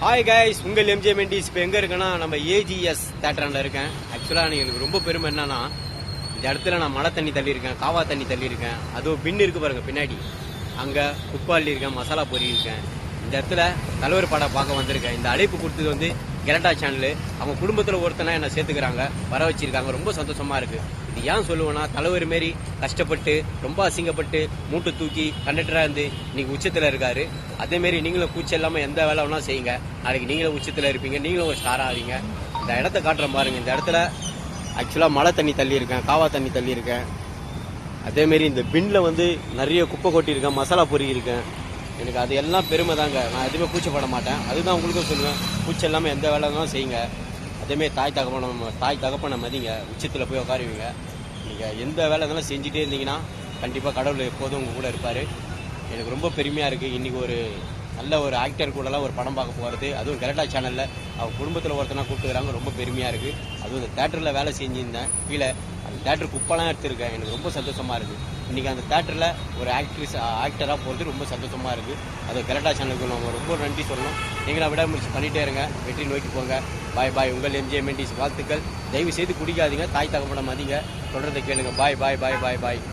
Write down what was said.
Hi guys, உங்கள் MJ Mendis. இப்போ எங்கே இருக்கேன்னா நம்ம ஏஜிஎஸ் தேட்டரில் இருக்கேன். ஆக்சுவலாக எனக்கு ரொம்ப பெருமை என்னன்னா, இந்த இடத்துல நான் மழை தண்ணி தள்ளியிருக்கேன், காவா தண்ணி தள்ளியிருக்கேன். அதுவும் பின் இருக்கு பாருங்க பின்னாடி, அங்கே குப்பாளி இருக்கேன், மசாலா பொரி இருக்கேன். இந்த இடத்துல தலைவர் படம் பார்க்க வந்திருக்கேன். இந்த அழைப்பு கொடுத்தது வந்து கெலட்டா சேனலு. அவங்க குடும்பத்தில் ஒருத்தனா என்னை சேர்த்துக்கிறாங்க, வர வச்சிருக்காங்க. ரொம்ப சந்தோஷமா இருக்கு. இது ஏன் சொல்லுவேன்னா, தலைவர் மாரி கஷ்டப்பட்டு ரொம்ப அசிங்கப்பட்டு மூட்டை தூக்கி கண்டக்டராக இருந்து இன்னைக்கு உச்சத்தில் இருக்காரு. அதேமாரி நீங்களும் கூச்சம் இல்லாமல் எந்த வேலை வேணா செய்யுங்க. நாளைக்கு நீங்களும் உச்சத்தில் இருப்பீங்க, நீங்களும் ஒரு ஸ்டார் ஆவீங்க. இந்த இடத்த காட்டுற பாருங்க. இந்த இடத்துல ஆக்சுவலாக மழை தண்ணி தள்ளியிருக்கேன், காவா தண்ணி தள்ளியிருக்கேன். அதேமாரி இந்த பின்ல வந்து நிறைய குப்பை கொட்டியிருக்கேன், மசாலா பொரி இருக்கேன். எனக்கு அது எல்லாம் பெருமை தாங்க. நான் எதுவுமே கூச்சப்பட மாட்டேன். அதுதான் உங்களுக்கும் சொல்லுவேன், கூச்சம் இல்லாமல் எந்த வேலை தான் செய்யுங்க. அதேமாரி தாய் தகப்பனை மதிங்க, உச்சத்தில் போய் உட்காருவீங்க. நீங்கள் எந்த வேலை இருந்தாலும் செஞ்சுட்டே இருந்தீங்கன்னா கண்டிப்பாக கடவுள் எப்போதும் உங்கள் கூட இருப்பார். எனக்கு ரொம்ப பெருமையாக இருக்குது. இன்றைக்கி ஒரு நல்ல ஒரு ஆக்டர் கூடலாம் ஒரு படம் பார்க்க போகிறது, அதுவும் கெலட்டா சேனலில் அவங்க குடும்பத்தில் ஒருத்தனா கூப்பிட்டுக்கிறாங்க. ரொம்ப பெருமையாக இருக்குது. அதுவும் இந்த தேட்டரில் வேலை செஞ்சுருந்தேன். கீழே அந்த தேட்டர் குப்பெல்லாம் எடுத்துருக்கேன். எனக்கு ரொம்ப சந்தோஷமாக இருக்குது. இன்றைக்கி அந்த தேட்டரில் ஒரு ஆக்டராக போகிறது ரொம்ப சந்தோஷமாக இருக்குது. அது கெலட்டா சேனலுக்கு நம்ம ரொம்ப நன்றி சொல்லணும். நீங்களும் விடாமுயற்சி பண்ணிகிட்டே இருங்க, வெற்றி நோக்கி போங்க. பாய் பாய். உங்கள் எம்ஜே மெண்டிஸ் வாழ்த்துக்கள். தயவு செய்து குடிக்காதீங்க, தாய் தகப்பனை மதிங்க, சொல்கிறத கேளுங்க. பாய் பாய் பாய் பாய் பாய்.